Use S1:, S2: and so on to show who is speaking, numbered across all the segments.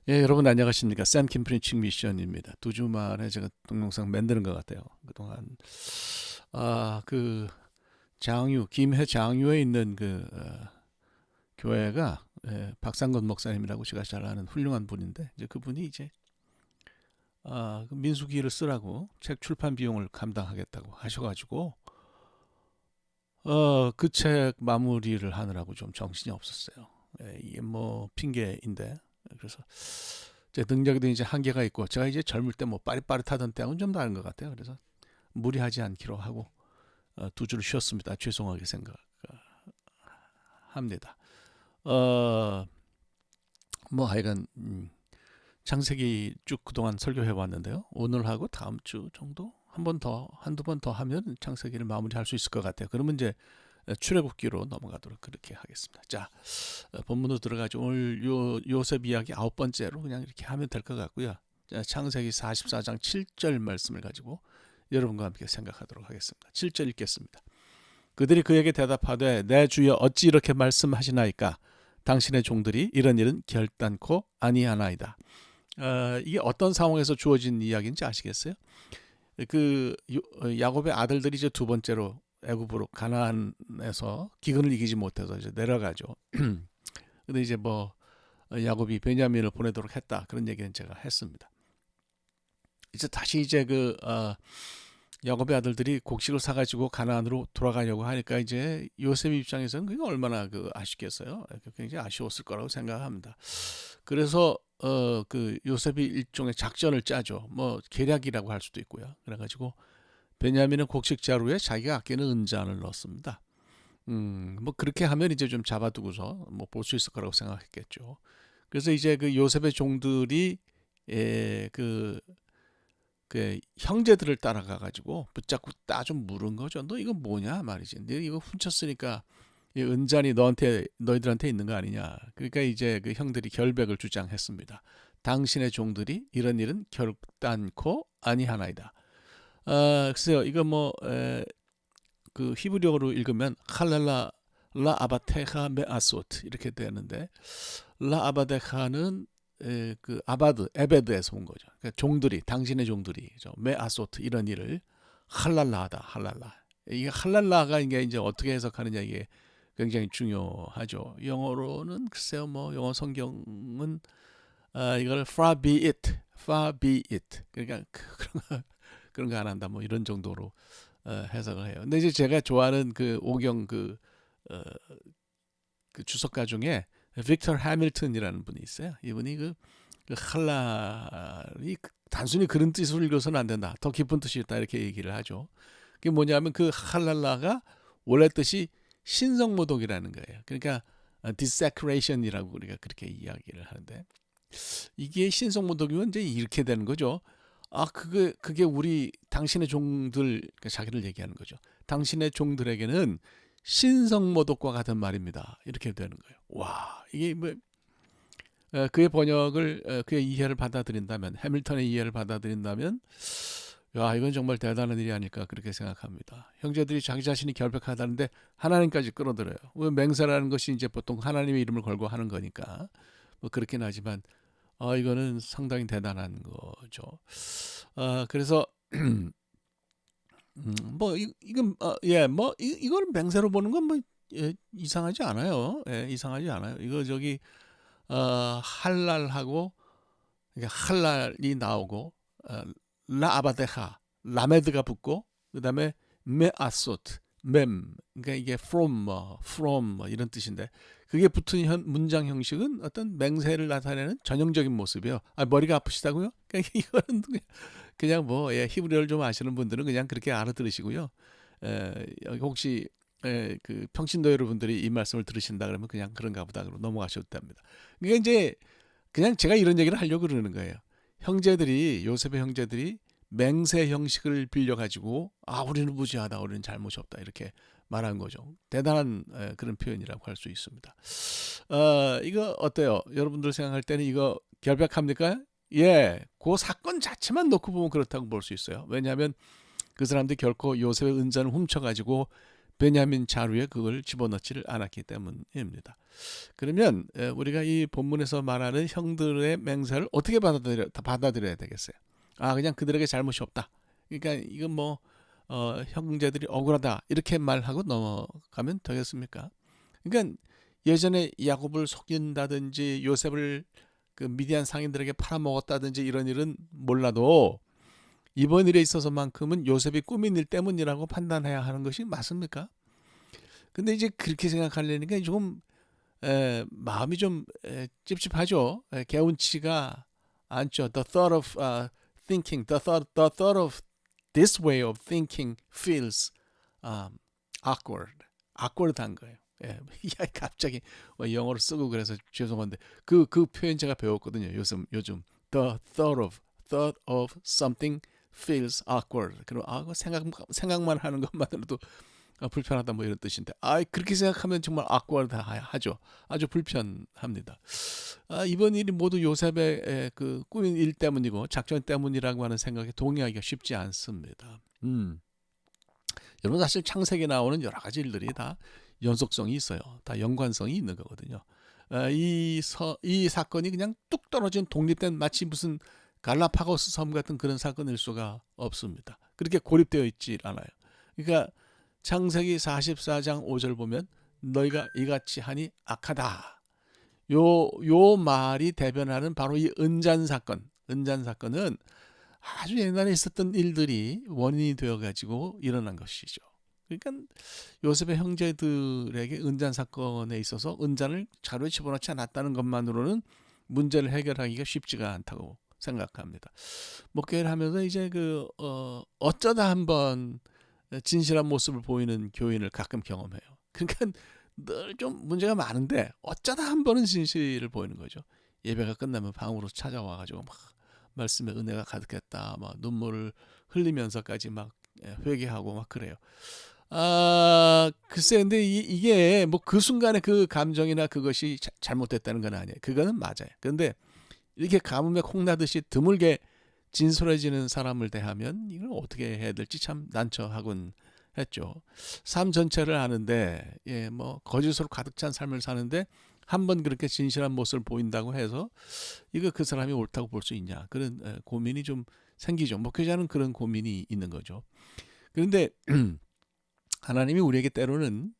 S1: 예, 여러분 안녕하십니까? 샘킴 프린칭 미션입니다. 두 주 만에 제가 동영상 만드는 것 같아요. 그동안 그 장유 김해 장유에 있는 교회가 박상건 목사님이라고 제가 잘 아는 훌륭한 분인데 이제 그분이 이제 그 민수기를 쓰라고 책 출판 비용을 감당하겠다고 하셔가지고 그 책 마무리를 하느라고 좀 정신이 없었어요. 이게 뭐 핑계인데 그래서 제 능력에도 이제 한계가 있고 제가 이제 젊을 때 뭐 빠릿빠릿하던 때하고는 좀 다른 것 같아요. 그래서 무리하지 않기로 하고 두 주를 쉬었습니다. 죄송하게 생각합니다. 어, 뭐 하여간 창세기 쭉 그동안 설교해 왔는데요. 오늘하고 다음 주 정도 한 번 더, 한두 번 더 하면 창세기를 마무리할 수 있을 것 같아요. 그러면 이제 출애굽기로 넘어가도록 그렇게 하겠습니다. 자, 본문으로 들어가죠. 오늘 요셉 이야기 아홉 번째로 그냥 이렇게 하면 될 것 같고요. 자, 창세기 44장 7절 말씀을 가지고 여러분과 함께 생각하도록 하겠습니다. 7절 읽겠습니다. 그들이 그에게 대답하되 내 주여 어찌 이렇게 말씀하시나이까 당신의 종들이 이런 일은 결단코 아니하나이다. 이게 어떤 상황에서 주어진 이야기인지 아시겠어요? 야곱의 아들들이 이제 두 번째로 애굽으로 가나안에서 기근을 이기지 못해서 이제 내려가죠. 근데 이제 뭐 야곱이 베냐민을 보내도록 했다 그런 얘기는 제가 했습니다. 이제 다시 이제 야곱의 아들들이 곡식을 사가지고 가나안으로 돌아가려고 하니까 이제 요셉 입장에서는 그게 얼마나 아쉽겠어요. 굉장히 아쉬웠을 거라고 생각합니다. 그래서 요셉이 일종의 작전을 짜죠. 뭐 계략이라고 할 수도 있고요. 그래가지고 베냐민은 곡식 자루에 자기가 아끼는 은잔을 넣었습니다. 뭐 그렇게 하면 이제 좀 잡아두고서 뭐 볼 수 있을 거라고 생각했겠죠. 그래서 이제 그 요셉의 종들이 에, 그 형제들을 따라가 가지고 붙잡고 따좀 물은 거죠. 너 이거 뭐냐 말이지. 너 이거 훔쳤으니까 이 은잔이 너희들한테 있는 거 아니냐. 그러니까 이제 그 형들이 결백을 주장했습니다. 당신의 종들이 이런 일은 결단코 아니하나이다. 글쎄요, 이거 그 히브리어로 읽으면 할랄라 라 아바테하 메아소트 이렇게 되는데 라 아바데카는 그 아바드 에베드에서 온 거죠. 그러니까 종들이 당신의 종들이 메아소트 이런 일을 할랄라하다 할랄라. 이게 할랄라가 이제 어떻게 해석하느냐 이게 굉장히 중요하죠. 영어로는 글쎄요 뭐 영어 성경은 이걸 far be it, far be it. 그러니까 그런 거 안 한다 뭐 이런 정도로 해석을 해요. 근데 이제 제가 좋아하는 그 오경 어, 그 주석가 중에 빅터 해밀턴이라는 분이 있어요. 이분이 그 할랄이 단순히 그런 뜻으로 읽어서는 안 된다. 더 깊은 뜻이 있다 이렇게 얘기를 하죠. 그게 뭐냐면 그 할랄라가 원래 뜻이 신성모독이라는 거예요. 그러니까 desecration이라고 우리가 그렇게 이야기를 하는데 이게 신성모독이면 이제 이렇게 되는 거죠. 그게 우리 당신의 종들 그러니까 자기를 얘기하는 거죠. 당신의 종들에게는 신성모독과 같은 말입니다. 이렇게 되는 거예요. 와, 이게 뭐 그의 번역을 그의 이해를 받아들인다면 해밀턴의 이해를 받아들인다면 야, 이건 정말 대단한 일이 아닐까 그렇게 생각합니다. 형제들이 자기 자신이 결백하다는데 하나님까지 끌어들여요. 왜 맹세라는 것이 이제 보통 하나님의 이름을 걸고 하는 거니까 뭐 그렇긴 하지만 이거는 상당히 대단한 거죠. 그래서 뭐 이건 뭐 이걸 맹세로 보는 건 뭐 이상하지 않아요. 예, 이상하지 않아요. 이거 할랄하고 그러니까 할랄이 나오고 라아바데하 라메드가 붙고 그다음에 메아소트 그러니까 이게 from 뭐 이런 뜻인데 그게 붙은 문장 형식은 어떤 맹세를 나타내는 전형적인 모습이에요. 머리가 아프시다고요? 그러니까 이거는 그냥 뭐 히브리어를 좀 아시는 분들은 그냥 그렇게 알아들으시고요. 여기 혹시 그 평신도 여러분들이 이 말씀을 들으신다 그러면 그냥 그런가 보다 그러고 넘어가셔도 됩니다. 그러니까 이제 그냥 제가 이런 얘기를 하려고 그러는 거예요. 요셉의 형제들이 맹세 형식을 빌려 가지고 우리는 무지하다, 우리는 잘못이 없다 이렇게 말한 거죠. 대단한 그런 표현이라고 할 수 있습니다. 이거 어때요? 여러분들 생각할 때는 이거 결백합니까? 예, 그 사건 자체만 놓고 보면 그렇다고 볼 수 있어요. 왜냐하면 그 사람들이 결코 요셉의 은잔을 훔쳐가지고 베냐민 자루에 그걸 집어넣지를 않았기 때문입니다. 그러면 우리가 이 본문에서 말하는 형들의 맹세를 어떻게 받아들여야 되겠어요? 그냥 그들에게 잘못이 없다. 그러니까 이건 뭐 형제들이 억울하다 이렇게 말하고 넘어가면 되겠습니까? 그러니까 예전에 야곱을 속인다든지 요셉을 그 미디안 상인들에게 팔아먹었다든지 이런 일은 몰라도 이번 일에 있어서만큼은 요셉이 꾸민 일 때문이라고 판단해야 하는 것이 맞습니까? 근데 이제 그렇게 생각하려니까 조금 마음이 좀 찝찝하죠. 개운치가 않죠. The thought of thinking, the thought of this way of thinking feels awkward한 거예요. 야, 갑자기 영어로 쓰고 그래서 죄송한데 그 표현 제가 배웠거든요. 요즘 the thought of something feels awkward. 그럼 생각만 하는 것만으로도 불편하다 뭐 이런 뜻인데 그렇게 생각하면 정말 awkward하죠. 아주 불편합니다. 이번 일이 모두 요셉의 그 꾸민 일 때문이고 작전 때문이라고 하는 생각에 동의하기가 쉽지 않습니다. 여러분 사실 창세기에 나오는 여러 가지 일들이 다 연속성이 있어요. 다 연관성이 있는 거거든요. 이 사건이 그냥 뚝 떨어진 독립된 마치 무슨 갈라파고스 섬 같은 그런 사건일 수가 없습니다. 그렇게 고립되어 있지 않아요. 그러니까 창세기 44장 5절 보면 너희가 이같이 하니 악하다. 요 말이 대변하는 바로 이 은잔 사건은 아주 옛날에 있었던 일들이 원인이 되어가지고 일어난 것이죠. 그러니까 요셉의 형제들에게 은잔 사건에 있어서 은잔을 자루에 집어넣지 않았다는 것만으로는 문제를 해결하기가 쉽지가 않다고 생각합니다. 목회를 하면서 이제 어쩌다 한번 진실한 모습을 보이는 교인을 가끔 경험해요. 그러니까 늘 좀 문제가 많은데 어쩌다 한 번은 진실을 보이는 거죠. 예배가 끝나면 방으로 찾아와가지고 막 말씀에 은혜가 가득했다, 막 눈물을 흘리면서까지 막 회개하고 막 그래요. 글쎄, 근데 이게 뭐 그 순간에 그 감정이나 그것이 잘못됐다는 건 아니에요. 그거는 맞아요. 그런데 이렇게 가뭄에 콩나듯이 드물게 진솔해지는 사람을 대하면 이걸 어떻게 해야 될지 참 난처하곤 했죠. 삶 전체를 아는데 뭐 거짓으로 가득 찬 삶을 사는데 한 번 그렇게 진실한 모습을 보인다고 해서 이거 그 사람이 옳다고 볼 수 있냐 그런 고민이 좀 생기죠. 목회자는 그런 고민이 있는 거죠. 그런데 하나님이 우리에게 때로는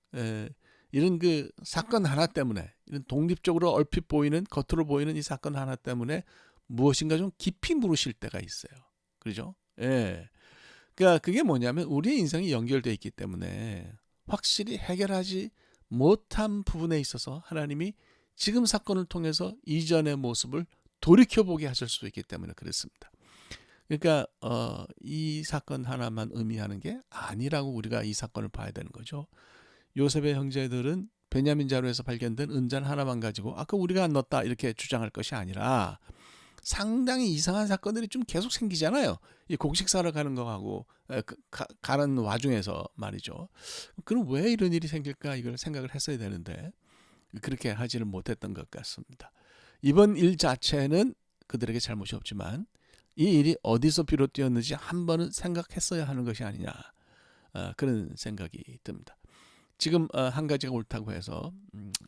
S1: 이런 그 사건 하나 때문에 이런 독립적으로 얼핏 보이는 겉으로 보이는 이 사건 하나 때문에 무엇인가 좀 깊이 물으실 때가 있어요. 그렇죠? 예. 그러니까 그게 뭐냐면 우리의 인생이 연결되어 있기 때문에 확실히 해결하지 못한 부분에 있어서 하나님이 지금 사건을 통해서 이전의 모습을 돌이켜보게 하실 수 있기 때문에 그렇습니다. 그러니까 이 사건 하나만 의미하는 게 아니라고 우리가 이 사건을 봐야 되는 거죠. 요셉의 형제들은 베냐민 자루에서 발견된 은잔 하나만 가지고 아까 우리가 안 넣었다 이렇게 주장할 것이 아니라 상당히 이상한 사건들이 좀 계속 생기잖아요. 이 곡식 사러 가는 거하고 가는 와중에서 말이죠. 그럼 왜 이런 일이 생길까 이걸 생각을 했어야 되는데 그렇게 하지를 못했던 것 같습니다. 이번 일 자체는 그들에게 잘못이 없지만 이 일이 어디서 비롯되었는지 한 번은 생각했어야 하는 것이 아니냐 그런 생각이 듭니다. 지금 한 가지가 옳다고 해서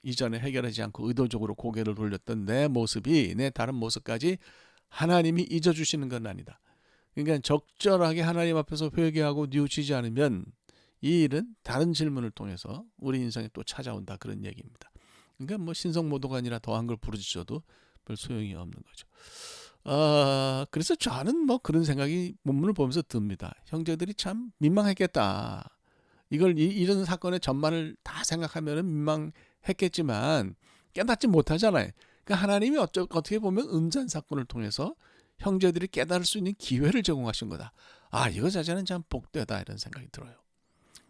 S1: 이전에 해결하지 않고 의도적으로 고개를 돌렸던 내 모습이 내 다른 모습까지 하나님이 잊어주시는 건 아니다. 그러니까 적절하게 하나님 앞에서 회개하고 뉘우치지 않으면 이 일은 다른 질문을 통해서 우리 인생에 또 찾아온다 그런 얘기입니다. 그러니까 뭐 신성모도가 아니라 더한 걸 부르짖어도 별 소용이 없는 거죠. 그래서 저는 뭐 그런 생각이 본문을 보면서 듭니다. 형제들이 참 민망했겠다. 이런 사건의 전반을 다 생각하면 민망했겠지만 깨닫지 못하잖아요. 그러니까 하나님이 어떻게 보면 은잔 사건을 통해서 형제들이 깨달을 수 있는 기회를 제공하신 거다. 이거 자체는 참 복되다 이런 생각이 들어요.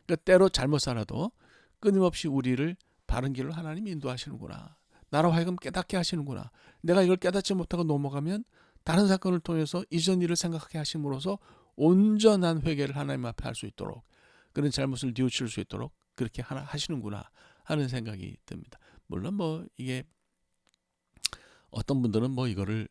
S1: 그러니까 때로 잘못 살아도 끊임없이 우리를 바른 길로 하나님이 인도하시는구나. 나로 하여금 깨닫게 하시는구나. 내가 이걸 깨닫지 못하고 넘어가면 다른 사건을 통해서 이전 일을 생각하게 하심으로써 온전한 회개를 하나님 앞에 할 수 있도록 그런 잘못을 뉘우칠 수 있도록 그렇게 하시는구나 하는 생각이 듭니다. 물론 뭐 이게 어떤 분들은 뭐 이거를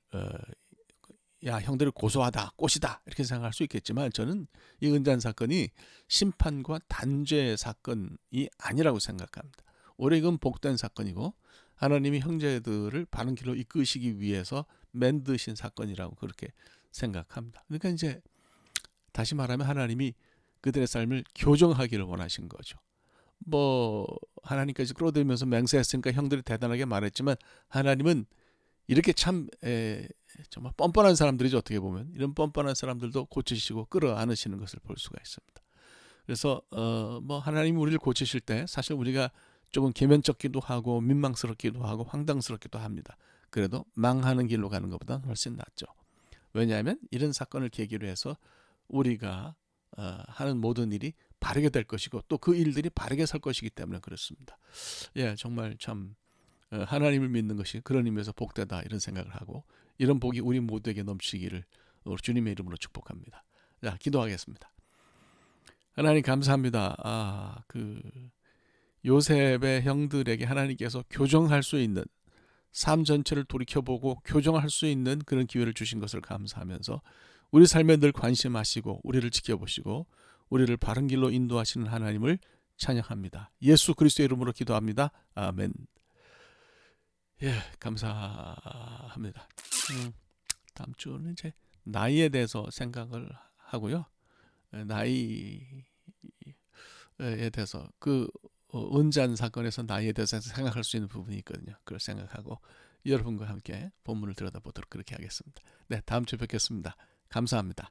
S1: 야, 형들이 고소하다, 꽃이다 이렇게 생각할 수 있겠지만 저는 이 은잔 사건이 심판과 단죄 사건이 아니라고 생각합니다. 오히려 이건 복된 사건이고 하나님이 형제들을 바른 길로 이끄시기 위해서 만드신 사건이라고 그렇게 생각합니다. 그러니까 이제 다시 말하면 하나님이 그들의 삶을 교정하기를 원하신 거죠. 뭐 하나님까지 끌어들이면서 맹세했으니까 형들이 대단하게 말했지만 하나님은 이렇게 참 정말 뻔뻔한 사람들이죠. 어떻게 보면 이런 뻔뻔한 사람들도 고치시고 끌어안으시는 것을 볼 수가 있습니다. 그래서 뭐 하나님이 우리를 고치실 때 사실 우리가 조금 계면쩍기도 하고 민망스럽기도 하고 황당스럽기도 합니다. 그래도 망하는 길로 가는 것보다는 훨씬 낫죠. 왜냐하면 이런 사건을 계기로 해서 우리가 하는 모든 일이 바르게 될 것이고 또 그 일들이 바르게 살 것이기 때문에 그렇습니다. 예, 정말 참 하나님을 믿는 것이 그런 의미에서 복되다 이런 생각을 하고 이런 복이 우리 모두에게 넘치기를 주님의 이름으로 축복합니다. 자, 기도하겠습니다. 하나님 감사합니다. 그 요셉의 형들에게 하나님께서 교정할 수 있는 삶 전체를 돌이켜보고 교정할 수 있는 그런 기회를 주신 것을 감사하면서 우리 삶에 늘 관심하시고 우리를 지켜보시고 우리를 바른 길로 인도하시는 하나님을 찬양합니다. 예수 그리스도의 이름으로 기도합니다. 아멘. 예, 감사합니다. 다음 주는 이제 나이에 대해서 생각을 하고요. 나이에 대해서 그 은잔 사건에서 나이에 대해서 생각할 수 있는 부분이 있거든요. 그걸 생각하고 여러분과 함께 본문을 들여다보도록 그렇게 하겠습니다. 네, 다음 주에 뵙겠습니다. 감사합니다.